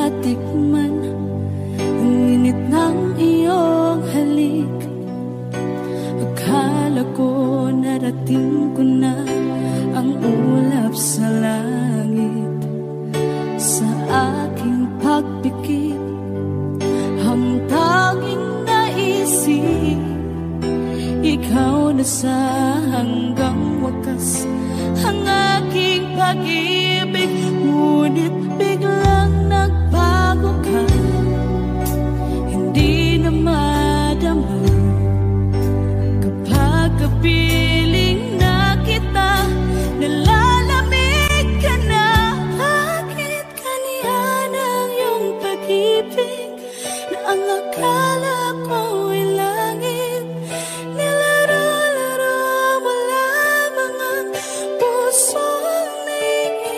matikman ang init ng iyong halik. Akala ko narating ko na ang ulap sa langit. Sa aking pagpikit, ang tanging naisip, ikaw na sa hanggang wakas ang aking pag-ibig. Ngunit biglang nagbago ka, hindi na madama kapag kapiling na kita. Nalalamig ka na, bakit kaniyan ang iyong pag-ibig na ang akala ko'y langit? Nilaro-laro mo lamang ang pusong naingit.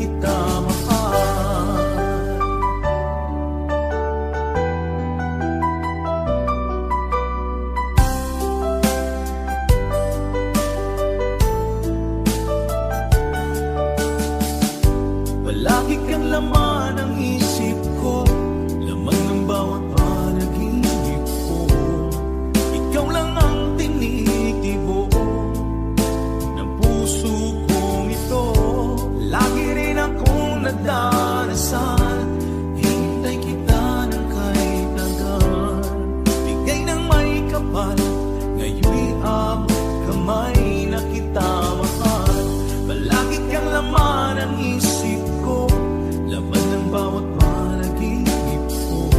kita mahal. Palagi kang laman ng isip ko, laman ng bawat panaginip ko. Ikaw lang ang tinitibo ng puso kong ito. Lagi rin akong nagdarasal, hintay kita ng kahit tagal. Bigay ng may kapal, ngayon'y abot kamay na kita mahal. Palagi kang laman ng isip ko, laman ng bawat panaginip ko.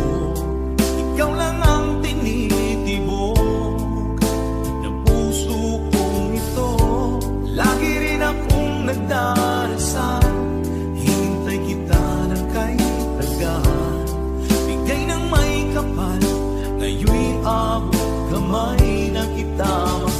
Ikaw lang ang tinitibok ng puso kong ito. Lagi rin akong nagdarasal, hintay kita ng kahit tagal. Bigay ng may kapal, ngayon'y abot kamay na kita mahal.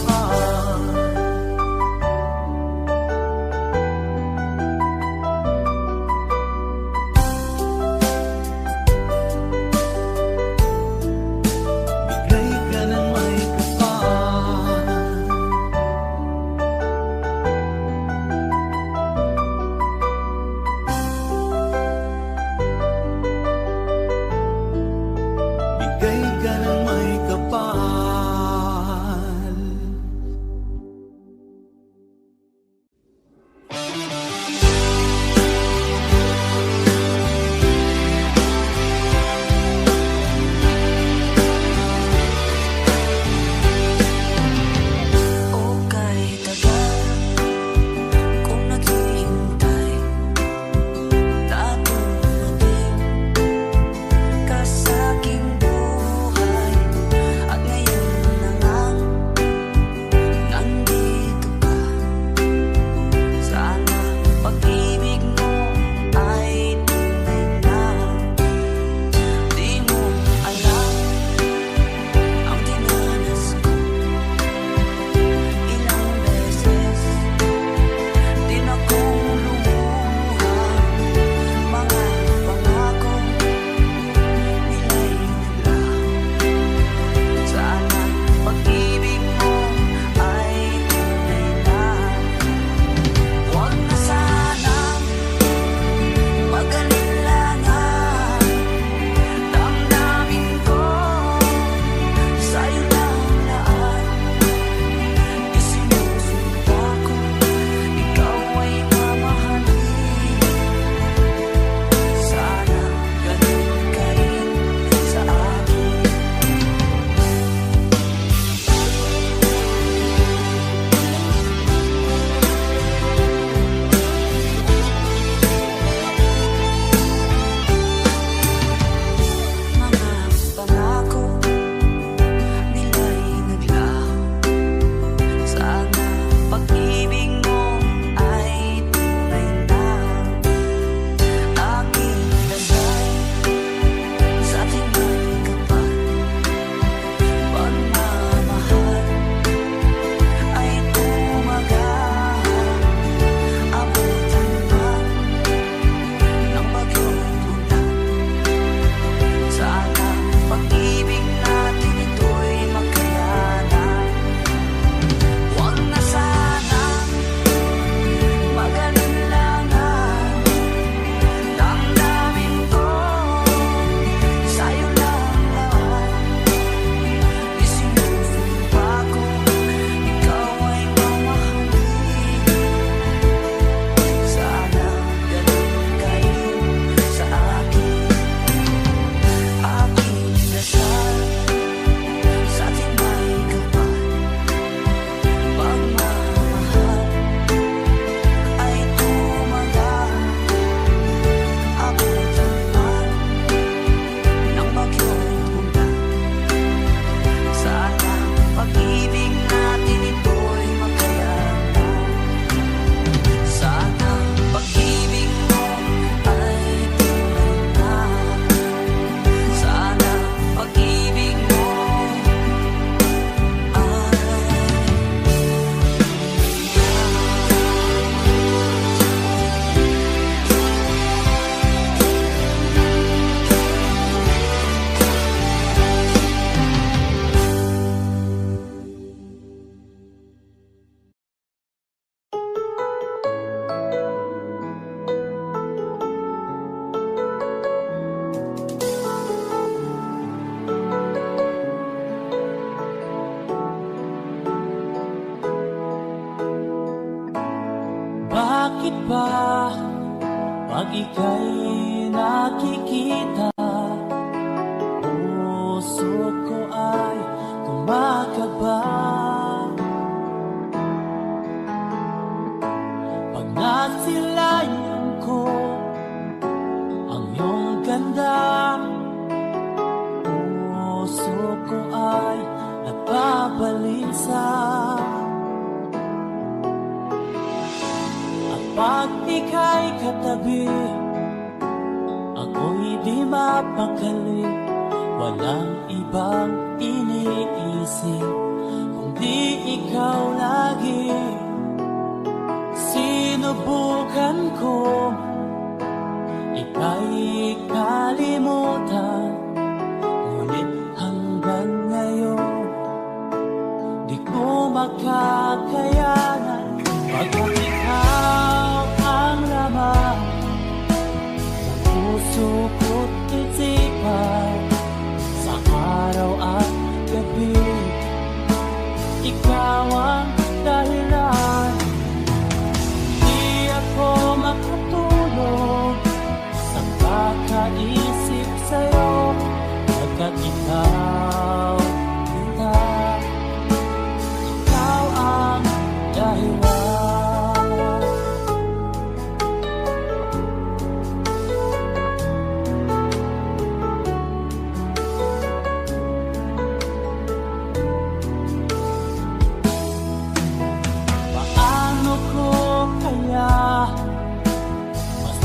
ba pag ika'y nakikita? Puso ko ay kumakaba pag nasilayan ko ang iyong ganda. Puso ko ay nagbabalisa. Pag ika'y katabi, ako'y di mapakali. Walang ibang iniisip, kundi ikaw lagi. Sinubukan ko, ika'y kalimutan. Ngunit hanggang ngayon, di ko makakayanan. Pagkat ikaw ang laman ng puso ko't isipan, sa araw at gabi, ikaw ang dahilan. Di ako makatulog sa kakaisip sa'yo, pagkat ikaw, ikaw ang dahilan.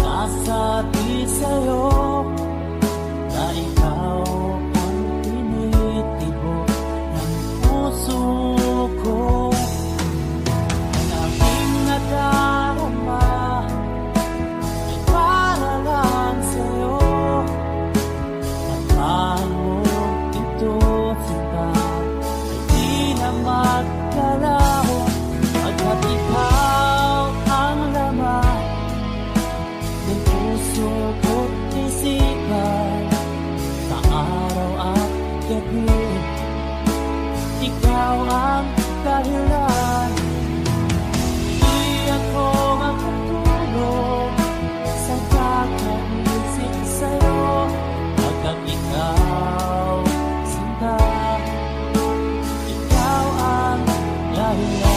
Masasabi sa'yo na ikaw ang tinitibok ng puso ko. Ang aking nadarama ay para lang sa'yo. At mahal mo ito, sinta, ay di na magkalaho. Pagkat ikaw ang laman ng puso ko't isipan, sa araw at gabi, ikaw ang dahilan. Di ako makatulog sa kakaisip sa'yo, pagkat ikaw, sinta, ikaw ang dahilan.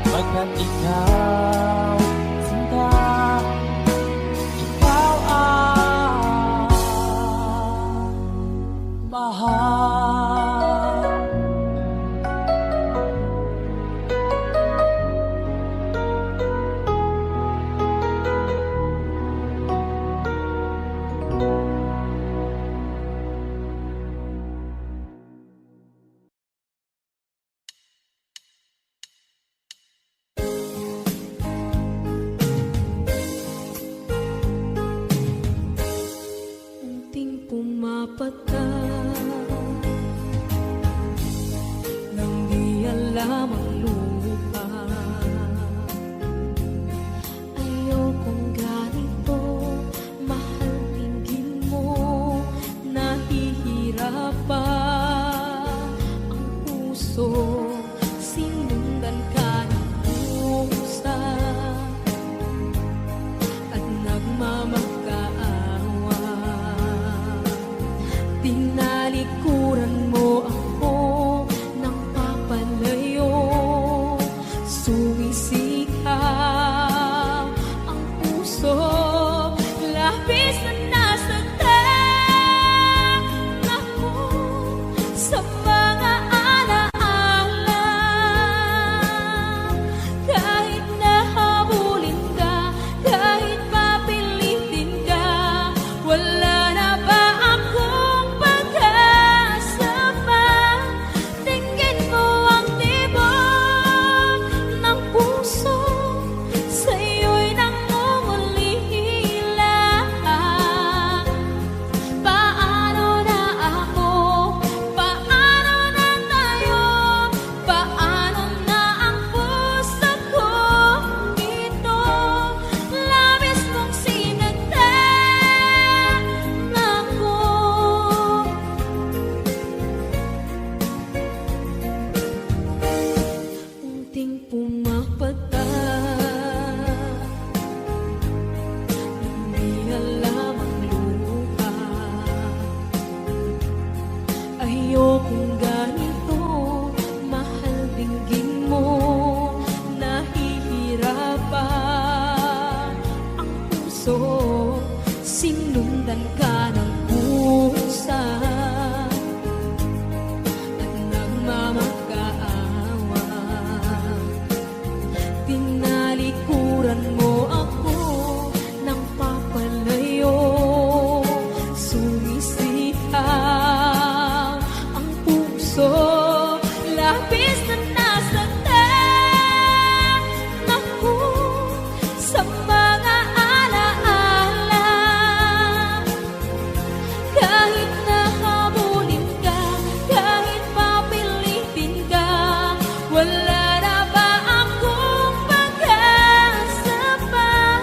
Pagkat ikaw, sinta, ikaw ang mahal. Pumapata nang di alam ang lupa. Ayokong ganito, mahal, tingin mo Tinalikuran mo ako nang papalayo. Sumisigaw ang puso, labis na nasaktan ako sa mga alaala. Kahit nahabulin ka, kahit papilitin ka, wala na ba akong pag-asa pa? Tingin mo ang tibok ng puso, sa'yo'y nangungulila. Paano na ako? Paano na tayo? Paano na ang puso ko? Ito, labis mong sinagtan ako. Unting pumapata, hindi alam ang luha. Ayokong ganito, mahal dinggin mo. Nahihirapan ang puso, sinundan ka ng pusa at nagmamakaawa. Tinalikuran mo ako nang papalayo. Sumisigaw ang puso, labis na nasaktan ako sa mga alaala. Kahit nahabulin ka, kahit papilitin ka, wala na ba akong pag-asa pa?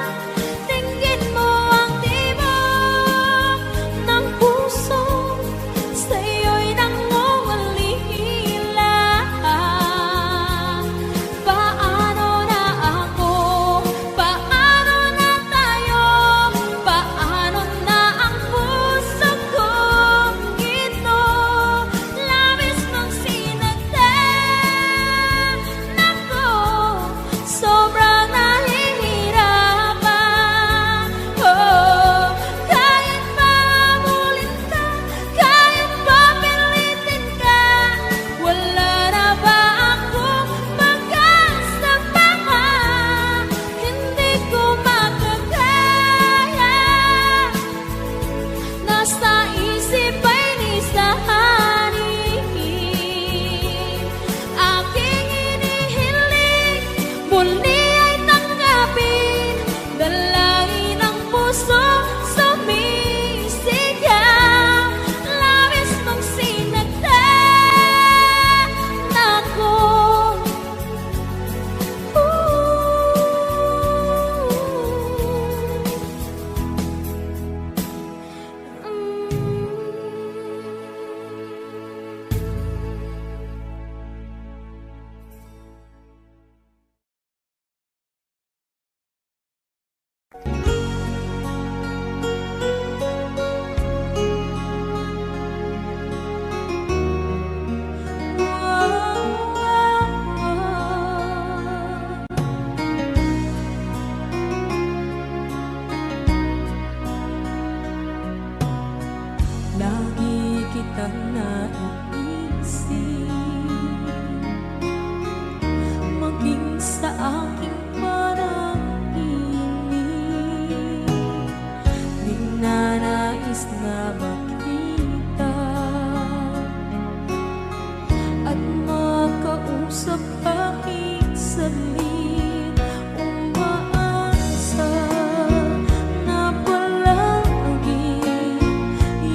Tingin mo ang tibok ng puso, sa'yo'y nangungulila. Paano na ako? Paano na tayo? Paano na ang puso ko? Ito, labis mong sinagtan ako, sobrang nahihirapan. Oh, kahit mahabulin ka, kahit papilitin ka, wala na ba akong pag-asa pa? Hindi ko makakaya, nasa isip ay nisahanin. Aking inihiling, muli ay tanggapin, dalangin ang puso, sumisigaw, labis mong sinagtan ako. Lagi kitang naiisip, maging sa aking panaginip. Ninanais na makita at makausap kahit saglit. Umaasa na palagi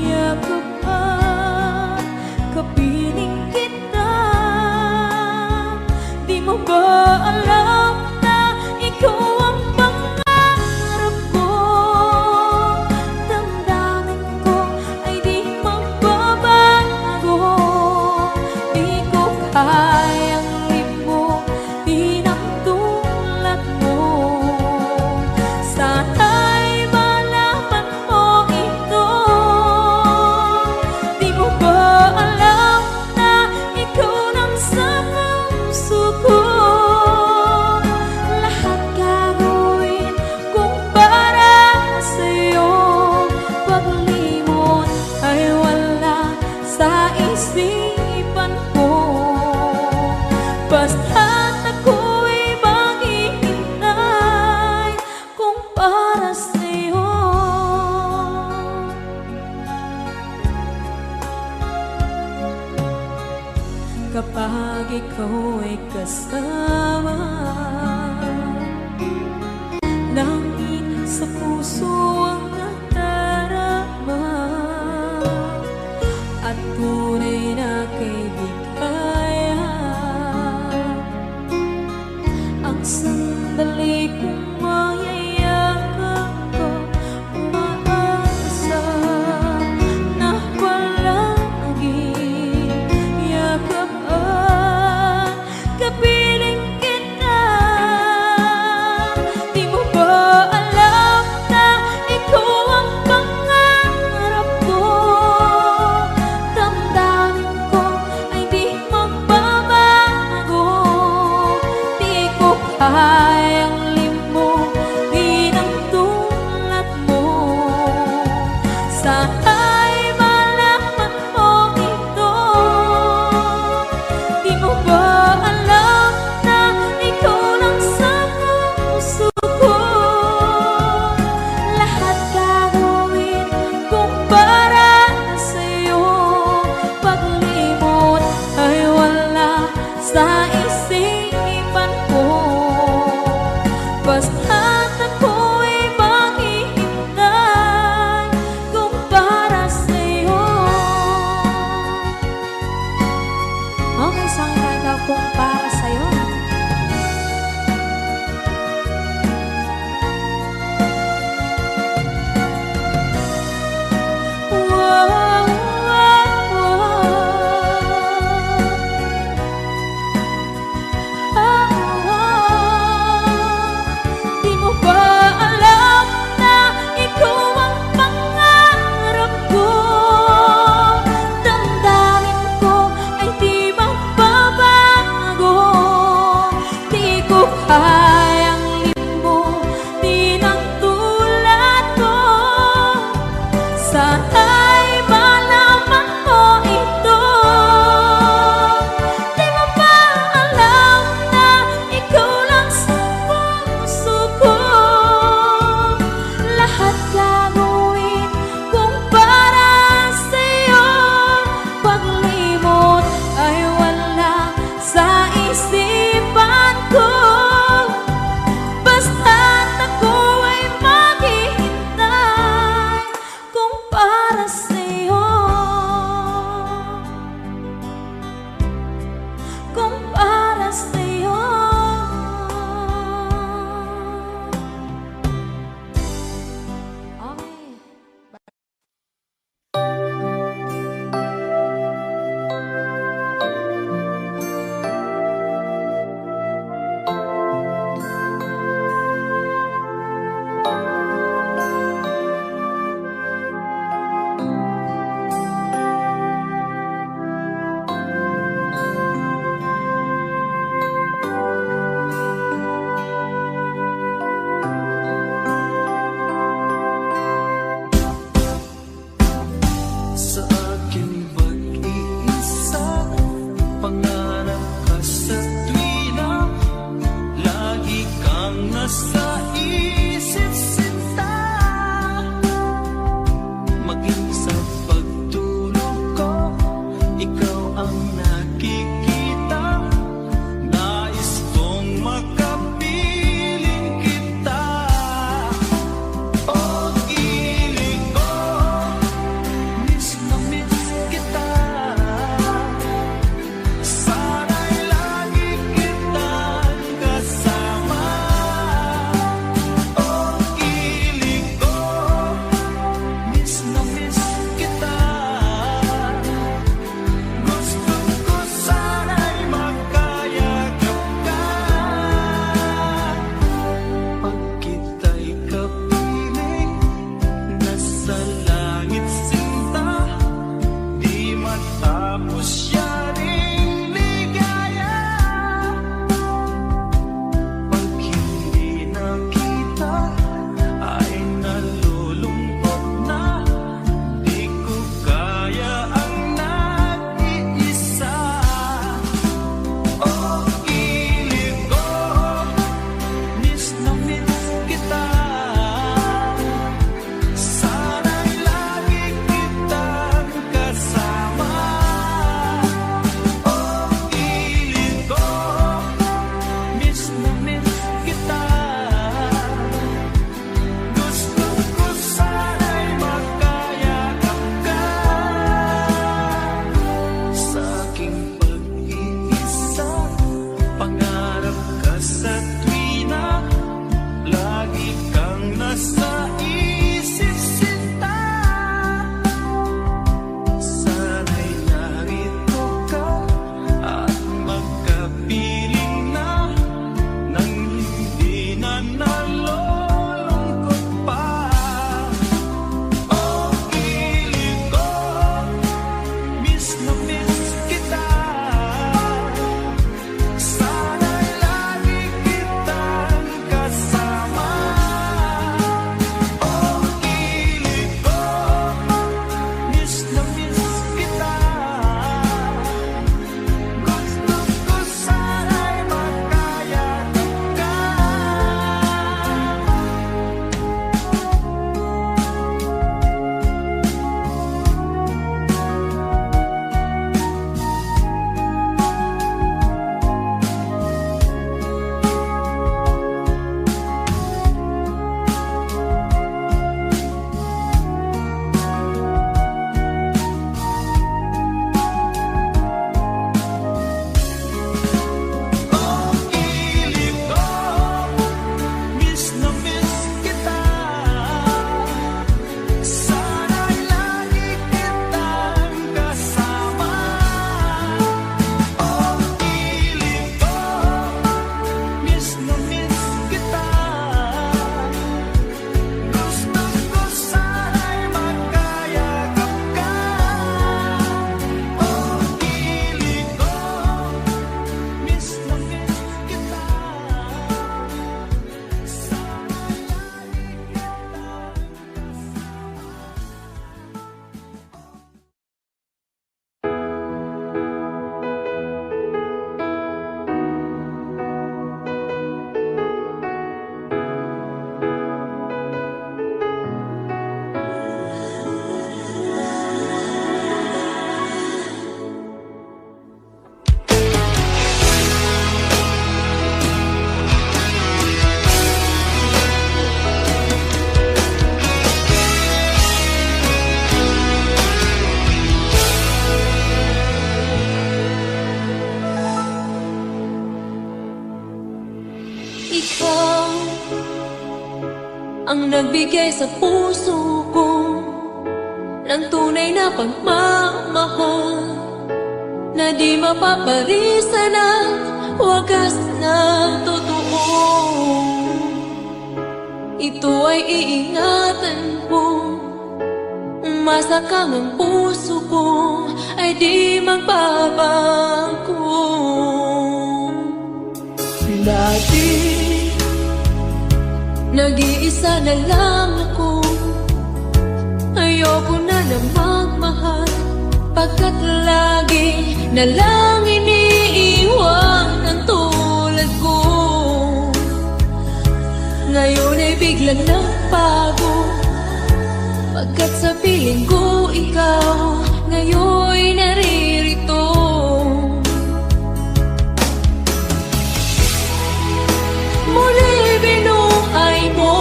yakap at kapag ikaw ay kasama. Langit sa puso ang nadarama at tunay na kaibigan. Ang sandali kong mayayakap ko, umaasa na palaging yakap at kapiling kita. Di mo ba alam na ikaw ang pangarap ko? Damdamin ko ay nagbigay sa puso ko ng tunay na pagmamahal na di mapaparisan at wagas na totoo. Ito ay iingatan ko, masakang ang puso ko ay di magbabago. Dati, nag-iisa na lang ako. Ayoko na magmahal, pagkat lagi na lang iniiwan ang tulad ko. Ngayon ay biglang nagbago, pagkat sa piling ko ikaw ngayon'y naririto. Muli binuhay mo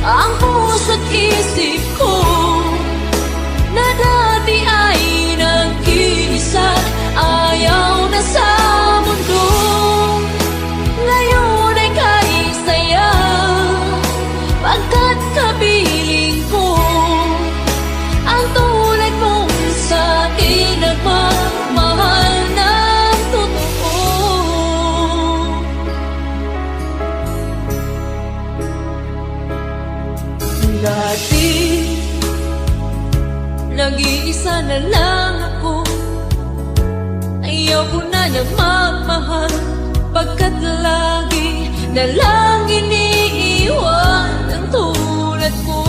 ang puso't isip ko na dati ay nag-iisa, ayaw na sa mundo. Ngayon ay kahit saya, pagkat kapiling ko ang tulad mong sa'kin nagmamahal ng totoo. Dati, nag-iisa na lang ako. Ayaw ko na magmahal, pagkat lagi na lang iniiwan ang tulad ko.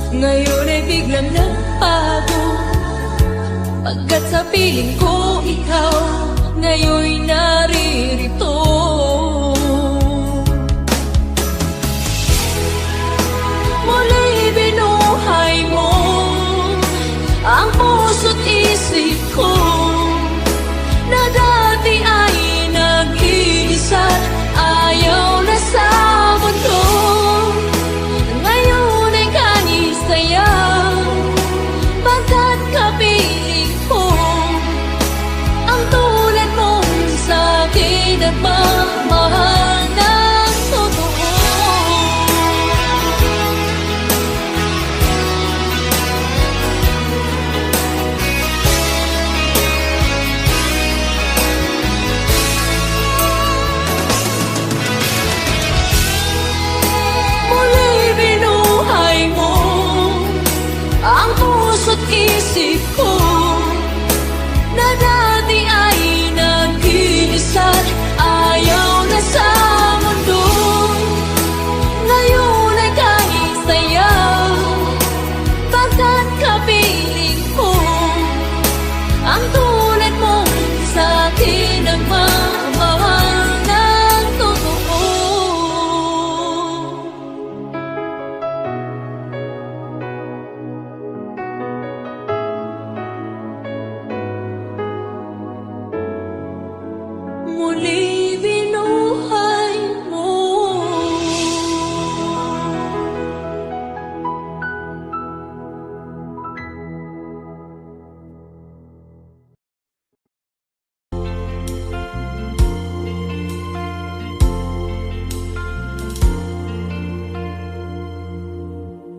Ngayon ay biglang nagbago, pagkat sa piling ko ikaw ngayon'y naririto. Muli binuhay mo ang puso't isip ko na dati ay nag-iisa, ayaw na sa mundo. Ngayon ay kahit saya, pagkat kapiling ko ang tulad mong sa'kin nagmamahal ng totoo. Muli binuhay mo ang puso't isip ko na dati ay nag-iisa, ayaw na sa mundo. Ngayon ay kahit saya, pagkat kapiling ko ang tulad mong sa'kin nagmamahal ng totoo. Muli binuhay mo.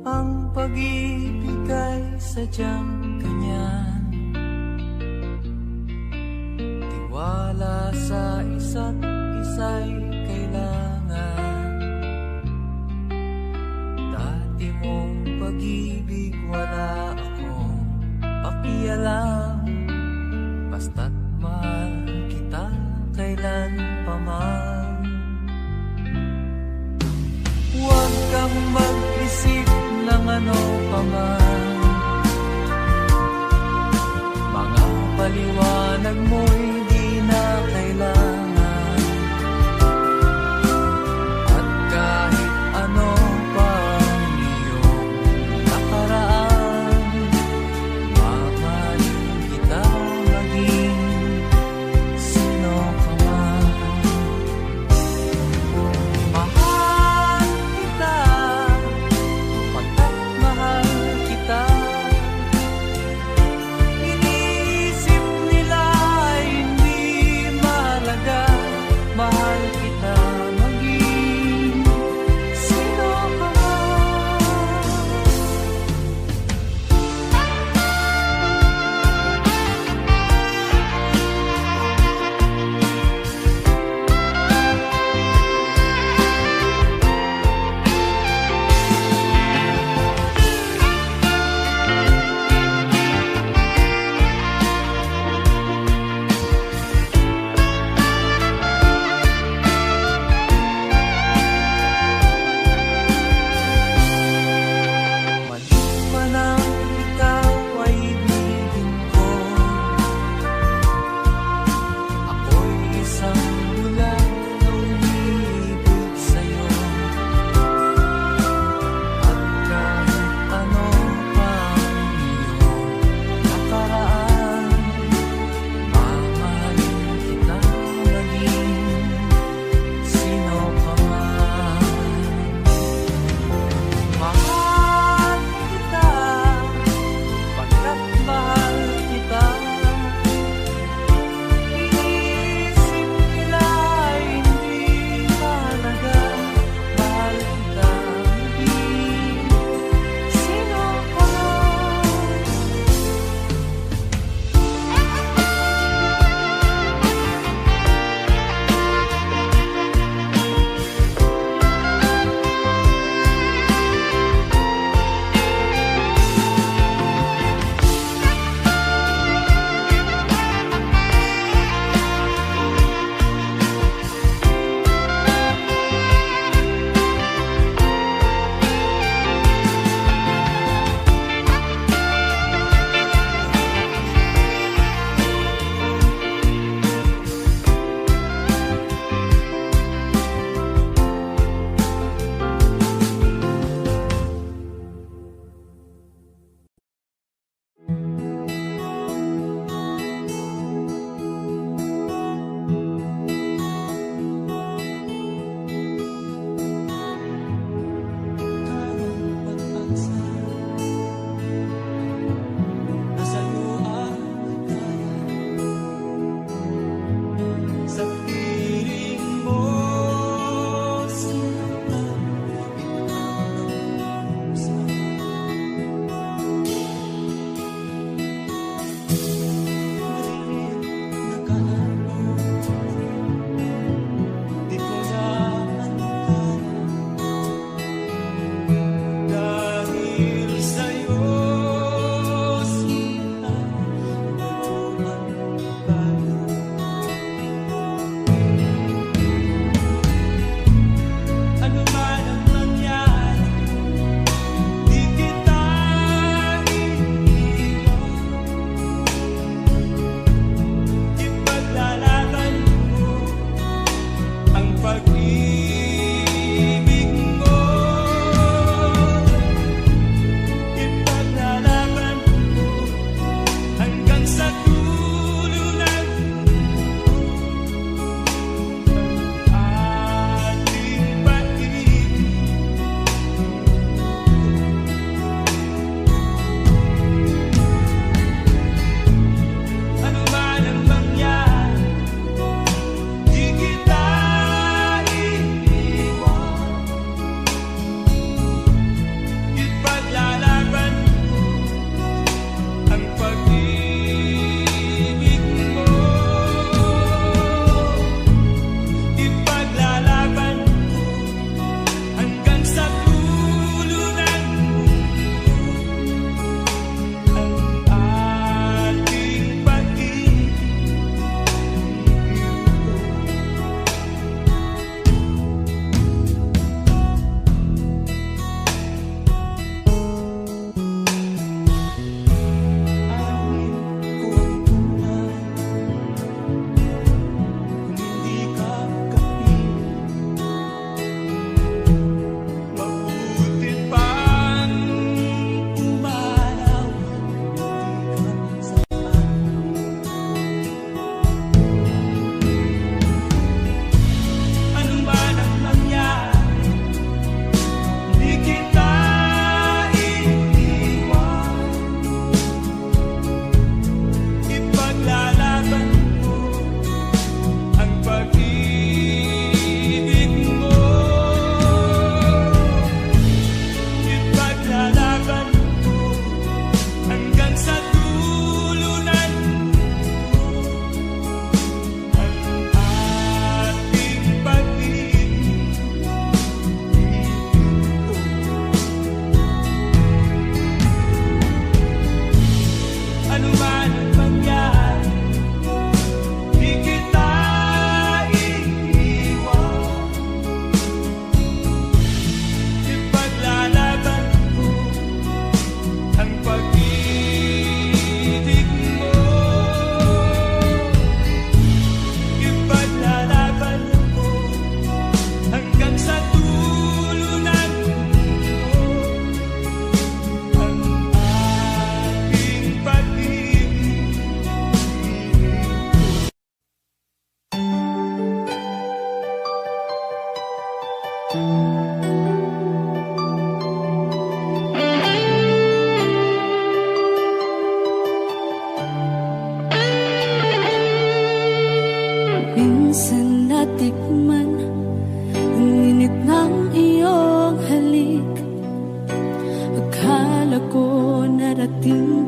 Ang pag-ibig ay sadyang ganyan, tiwala sa isa't isa'y kailangan. Dati mong pag-ibig wala akong pakialam, basta't mahal kita kailan pa man. Huwag kang mag-isip ng ano pa man, mga paliwanag mo'y di na kailangan. At kahit ano pa ang iyong nakaraan, mamahalin kita maging sino ka man. Mahal kita, pagkat mahal kita.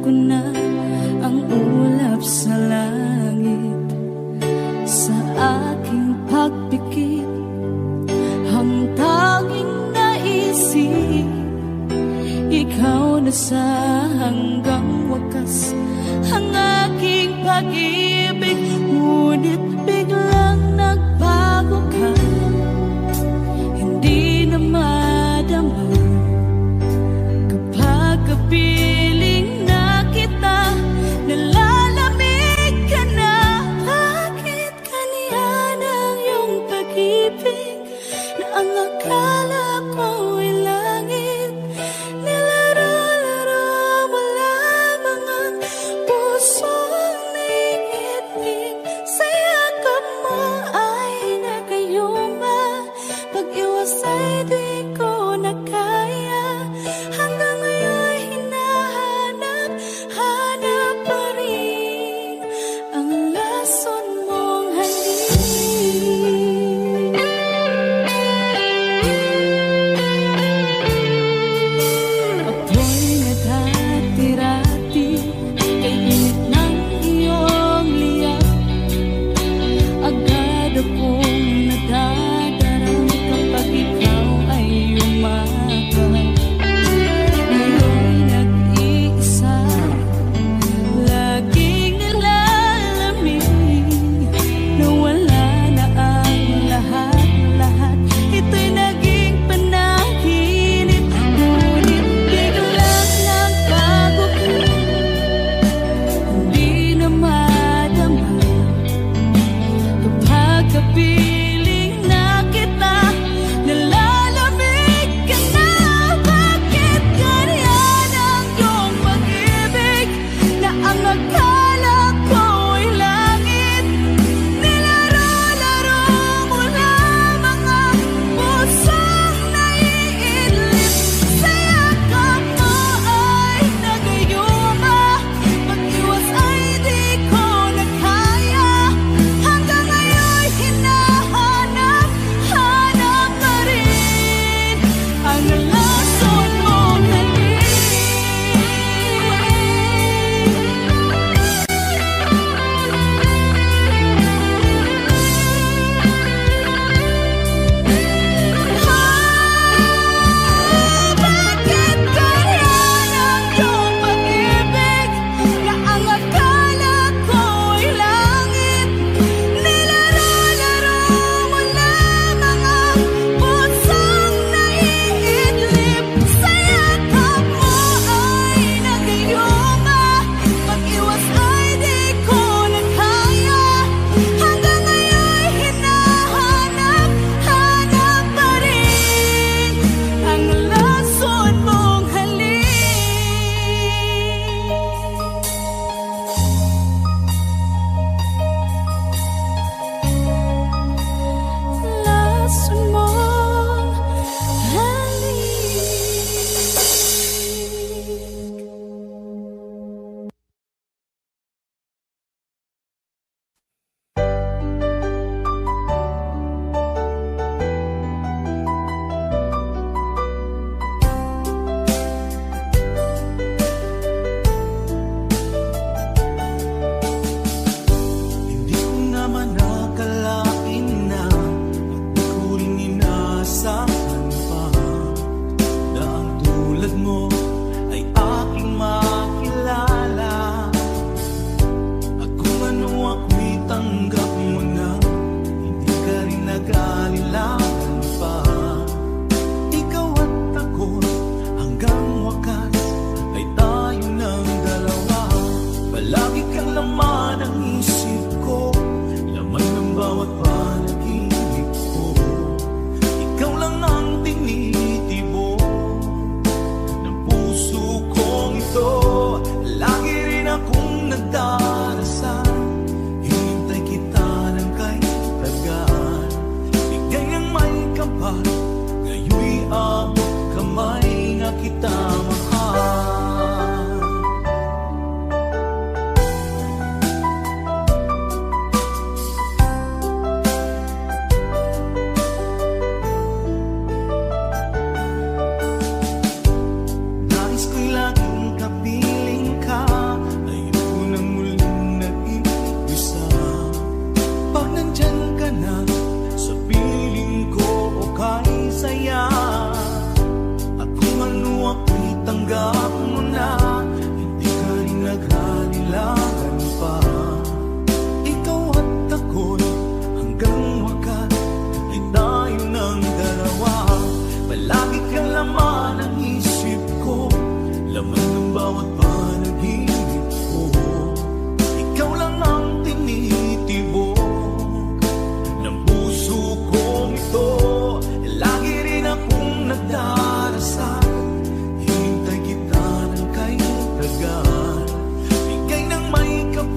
ko na ang ulap sa langit. Sa aking pagpikit, ang tanging naisip, ikaw na sa hanggang wakas ang aking pag-ibig. Ngunit biglang nagbago ka, hindi na madama kapag kapiling na kita, nalalamig ka na. Bakit kaniyan ang iyong pag-ibig na ang akala ko ay langit? Nilaro-laro mo lamang ang pusong naingit.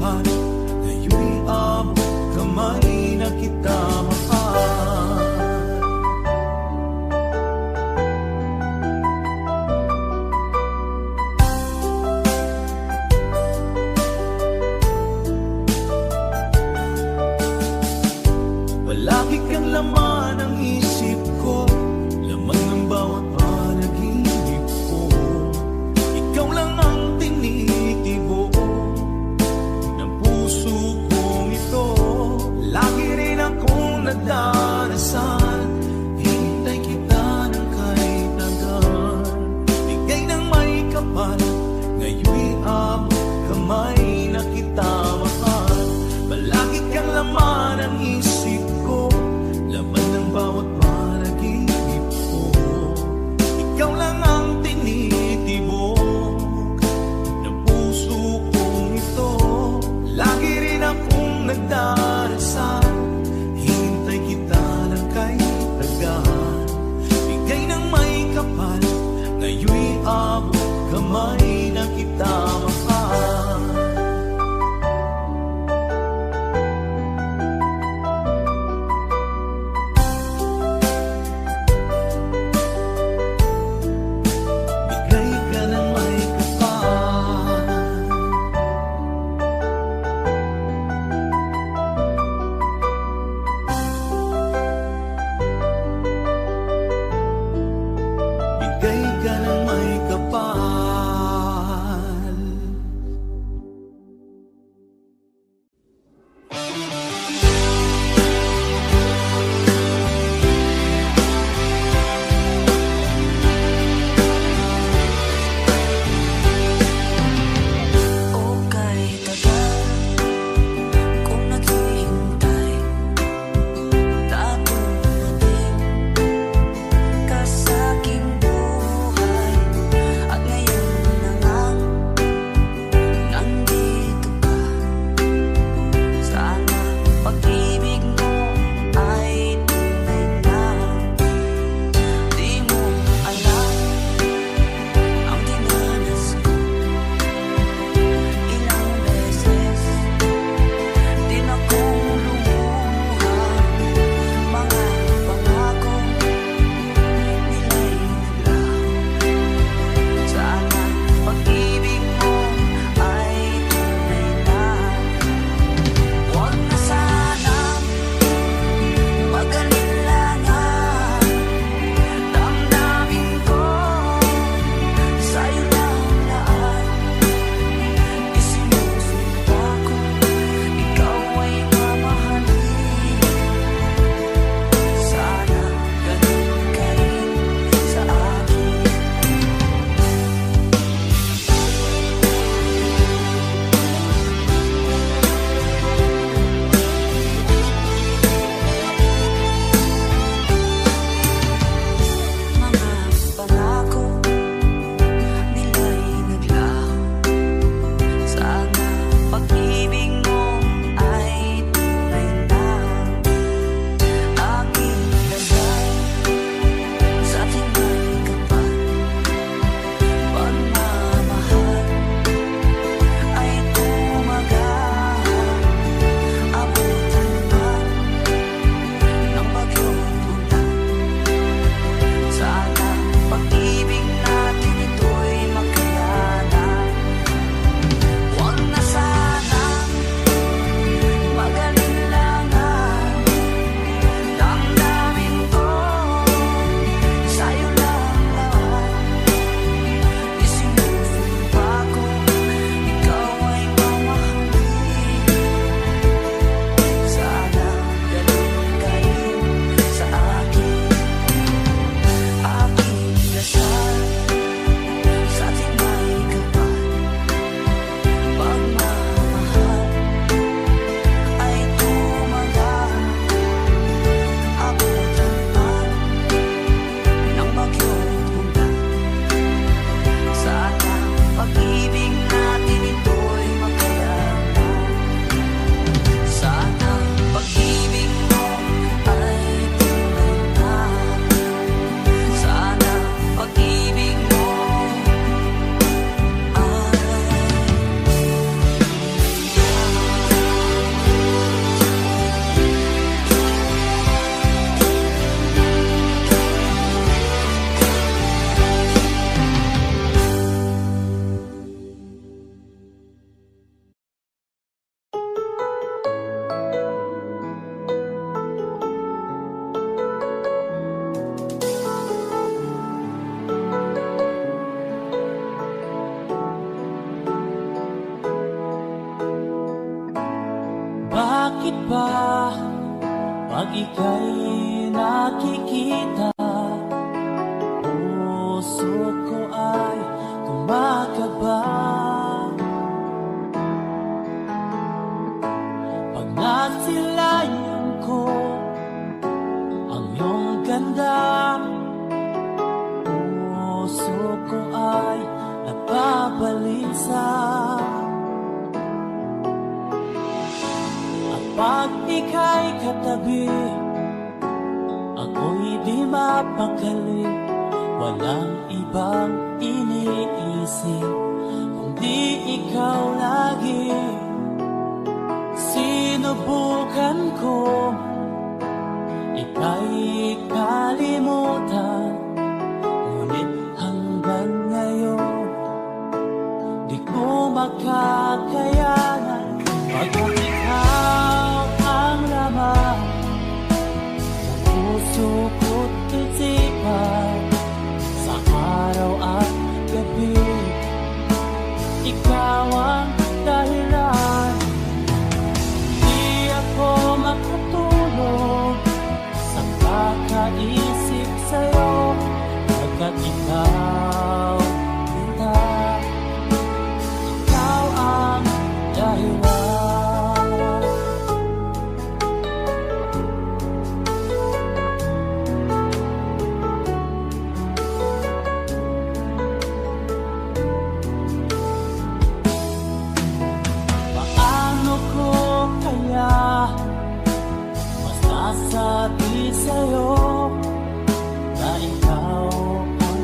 buhay, ngayon'y abot kamay na kita mahal. Palagi kang laman ng isip ko, laman ng bawat panaginip ko. Ikaw lang ang tinitibo ng puso kong ito. Lagi rin akong Bakit ba pag ika'y nakikita, puso ko ay kumakaba? Pag nasilayan ko ang iyong ganda, puso ko ay nababalisa. Pag ika'y katabi, ako'y di mapakali. Walang ibang iniisip, kundi ikaw lagi. Sinubukan ko ika'y kalimutan, ngunit hanggang ngayon di ko makakayanan. Pagkat ikaw ang laman ng puso ko't isipan, sa araw at gabi ikaw ang dahilan. Di ako makatulog sa kakaisip sa'yo, pagkat ikaw kita, ikaw ang dahilan. Masasabi sa'yo na ikaw ang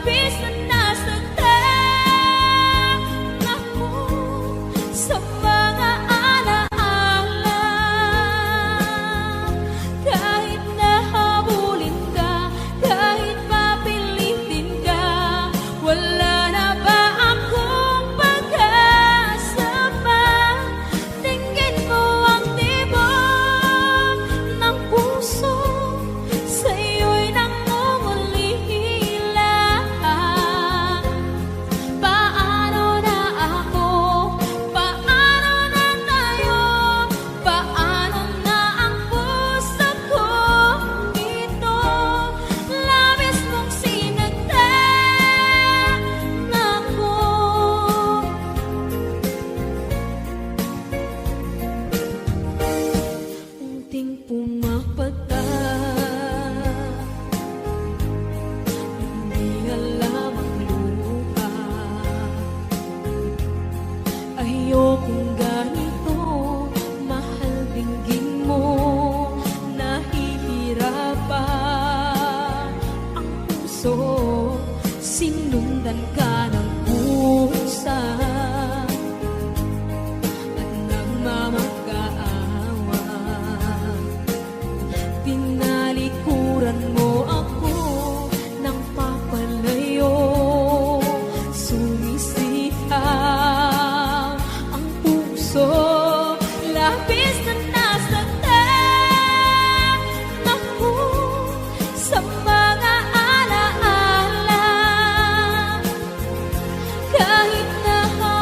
labis na nasaktan ako sa mga alaala. Kahit nahabulin ka, kahit papilitin ka, wala na ba akong pag-asa pa? Tingin mo ang tibok ng puso, sa'yo'y nangungulila. Paano na ako? Paano na tayo? Paano na ang puso ko ito? Labis mong sinagtan ako. Unting pumapata, hindi alam ang luha. Ayokong ganito, mahal dinggin mo. Nahihirapan ang puso, sinundan ka ng pusa at nagmamakaawa. Tinalikuran mo ako ng papalayo, sumisihaw ang puso, labis na nasaktan ako sa mga alaala. Kahit nahabulin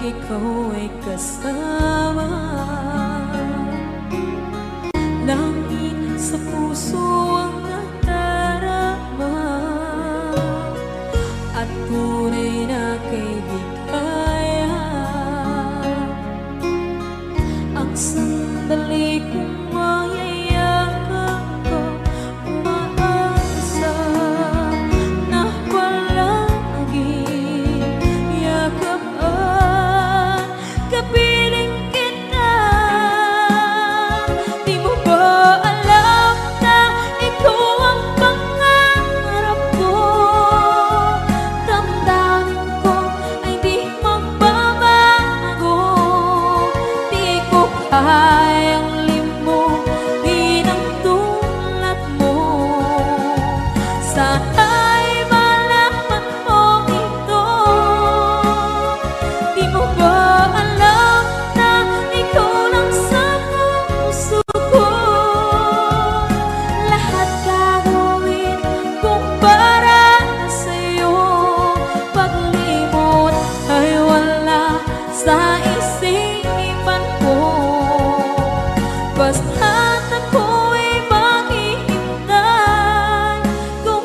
ikaw ay kasama. Langit sa puso ang nadarama, at tunay na kaibigan. Ang sandali kong mayayakap ko, umaasa na palaging yakapan, kapiling kita. Di mo ba alam na ikaw ang pangarap ko? Damdamin ko ay di magbabago. Di ko kayang limutin ang tulad mo. Sana'y malaman mo ito. Di mo ba alam na ikaw lang sa puso ko? Lahat gagawin kung para sa'yo. Paglimot ay wala sa isipan ko. Basta't ako'y maghihintay kung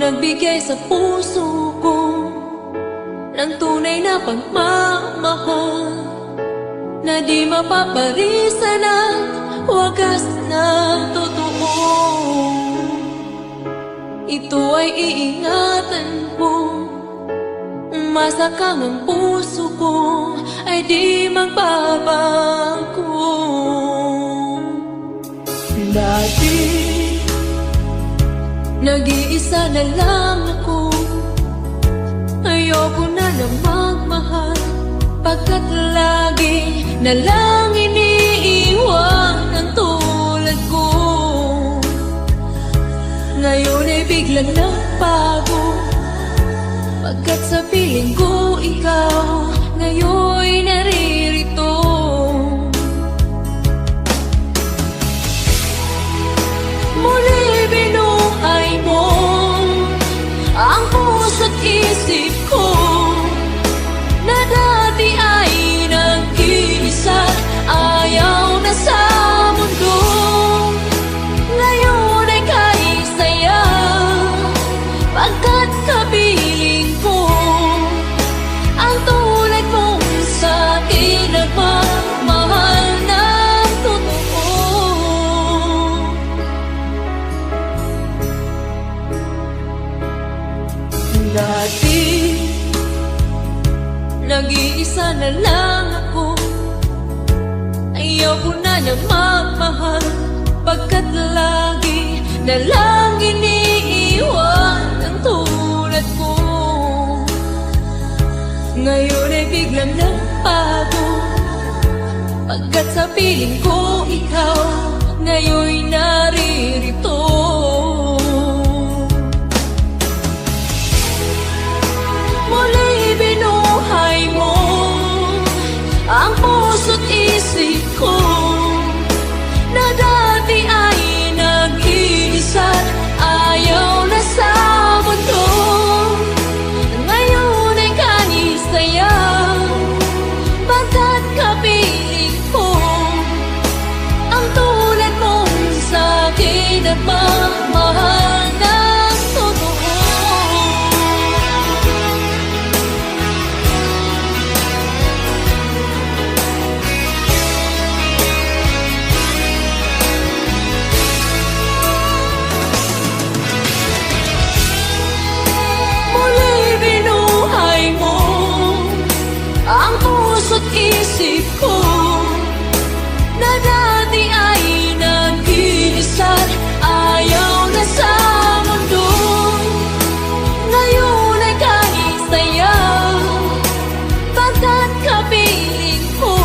nagbigay sa puso ko ng tunay na pagmamahal na di mapaparisan at wagas na totoo. Ito ay iingatan ko, masakang ang puso ko ay di magbabago. Dati nag-iisa na lang ako, ayoko na lang magmahal, pagkat lagi na lang iniiwan ang tulad ko. Ngayon ay biglang nagbago, pagkat sa piling ko ikaw ngayon naririto. Muli binuhay mo ang puso't isip ko na dati ay nag-iisa, ayaw na sa mundo. Ngayon ay kahit saya, pagkat kapiling ko ang tulad mong sa'kin nagmamahal ng totoo. Dati nag-iisa na lang ako, ayaw ko na nang magmahal, pagkat lagi na lang iniiwan ang tulad ko. Ngayon ay biglang nagbago, pagkat sa piling ko ikaw ngayon naririto. Muli binuhay mo ang puso't isip ko na dati ay nag-iisa, ayaw na sa mundo. Ngayon ay kanisaya, pagkat kapiling ko ang tulad mong sa'kin at magmahal ng totoo. Ang puso't isip ko na dati ay nag-iisa, ayaw na sa mundo. Ngayon ay kahit saya, pagkat kapiling ko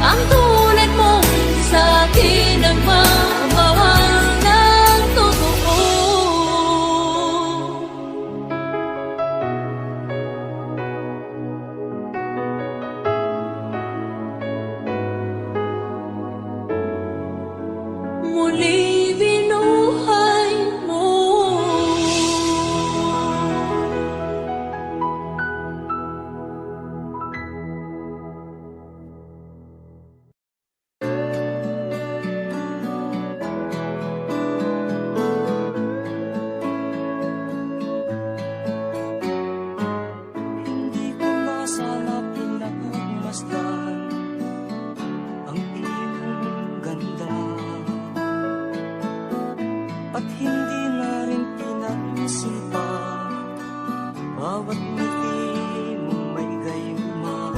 ang tulad mong sa'kin nagmamahal ng totoo. Muli binuhay mo. Hindi ko na sana pinagmasdan ang iyong ganda, at hindi na rin pinagmasin pa bawat ngiti mong may gayuma.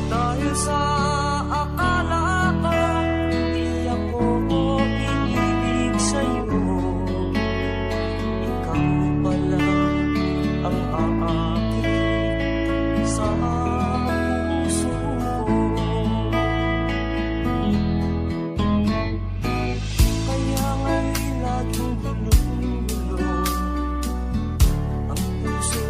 Dahil sa akala ko hindi ako iibig sa'yo, ikaw pala ang aakit sa puso ko. Kaya nga'y laging gulo-gulo ang puso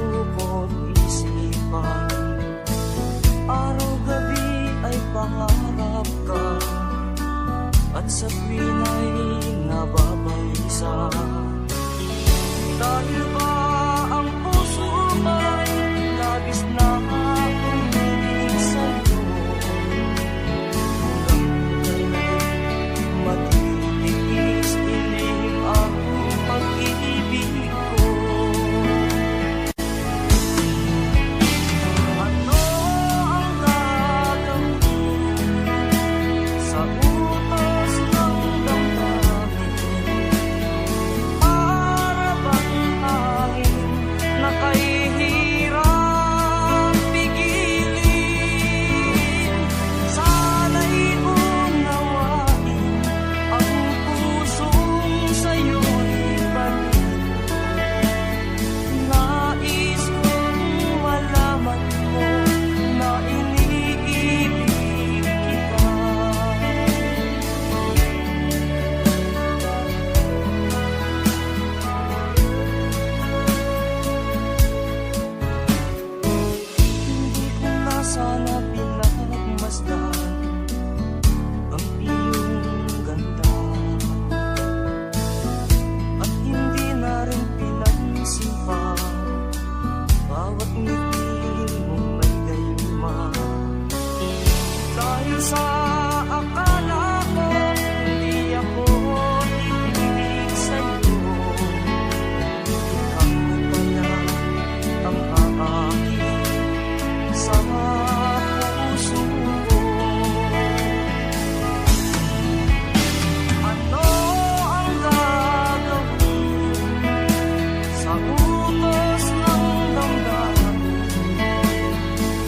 sa utos ng damdamin.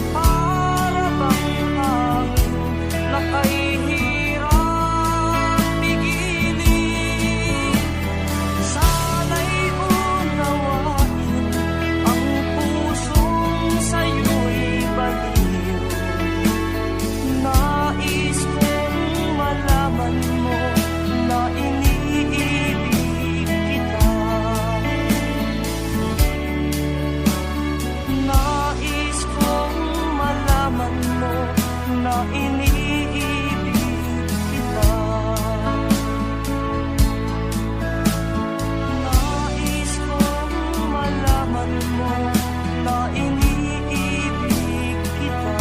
Para bang hangin na kay hirap pigilin. Sana'y unawain ang pusong sa'yo'y baliw. Nais kong malaman mo na iniibig kita. Nais kong malaman mo na iniibig kita. Nais kong malaman mo na iniibig kita.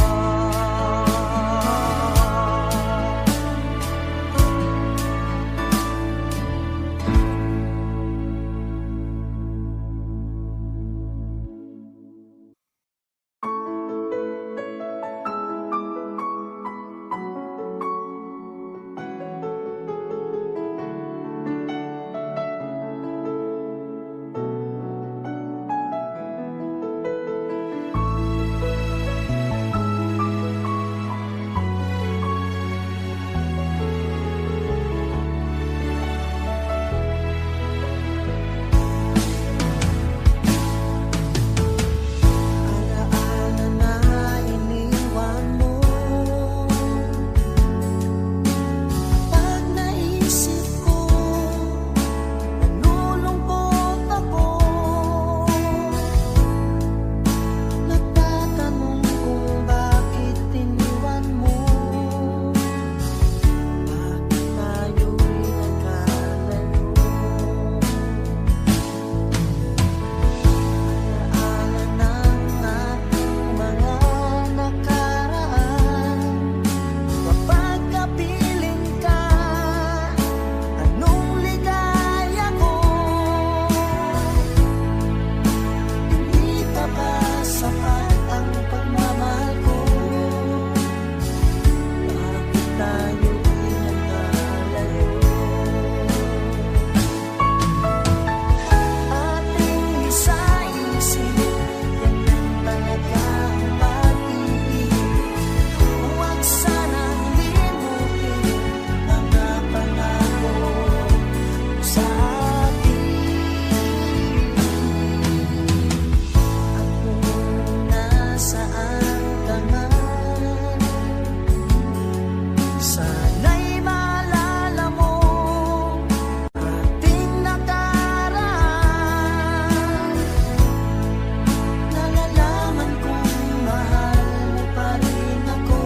Alaala na iniwan mo. Pag naisip ko, nalulungkot ako. Nagtatanong kung bakit iniwan mo. Bakit tayo'y nagkalayo? Alaala ng ating mga nakaraan. Kapag kapiling ka, anong ligaya ko? Hindi pa ba sapat ang pagmamahal ko? Bakit tayo'y nagkalayo? Ating isa-isip, ganyan talaga ang pag-ibig. Huwag sanang limutin mga pangako sa atin. At kung nasaan ka man, sana'y maalala mo ating nakaraan. Nalalaman kong mahal mo pa rin ako.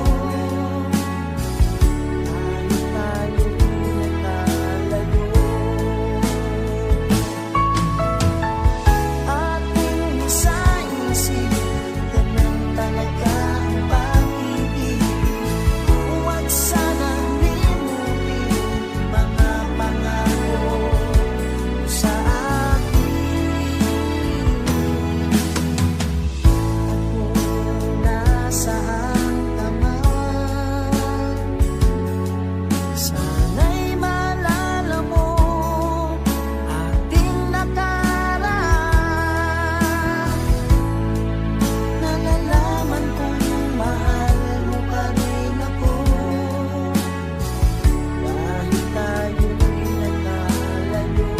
Kahit tayo'y nagkalayo. Ating isa-isip, ganyan talaga ang pag-ibig. Huwag sanang limutin mga pangako sa atin. At kung nasaan ka man, sana'y maalala mo ating nakaraan. Nalalaman kong mahal mo pa rin ako. Kahit tayo'y nagkalayo.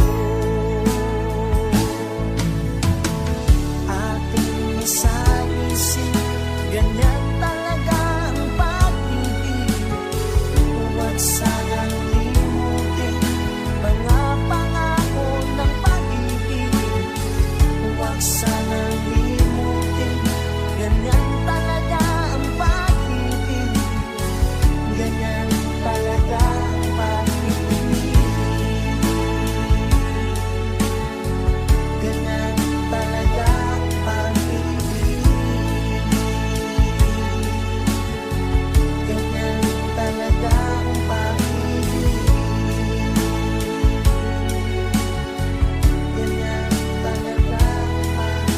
Ating isa-isip, ganyan talaga ang pag-ibig. Huwag sanang limutin mga pangako ng pag-ibig. Huwag sanang limutin, ganyan talaga ang pag-ibig. Ganyan talaga ang pag-ibig. Ganyan talaga ang pag-ibig. Ganyan talaga ang pag-ibig. Ganyan talaga ang pag-ibig.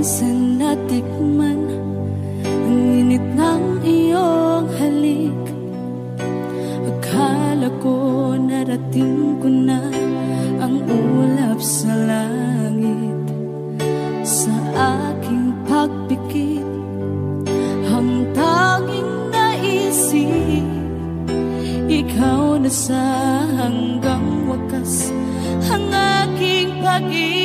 minsan natikman ang init ng iyong halik. Akala ko narating ko na ang ulap sa langit. Sa aking pagpikit, ang tanging naisip, ikaw na sa hanggang wakas ang aking pag-ibig.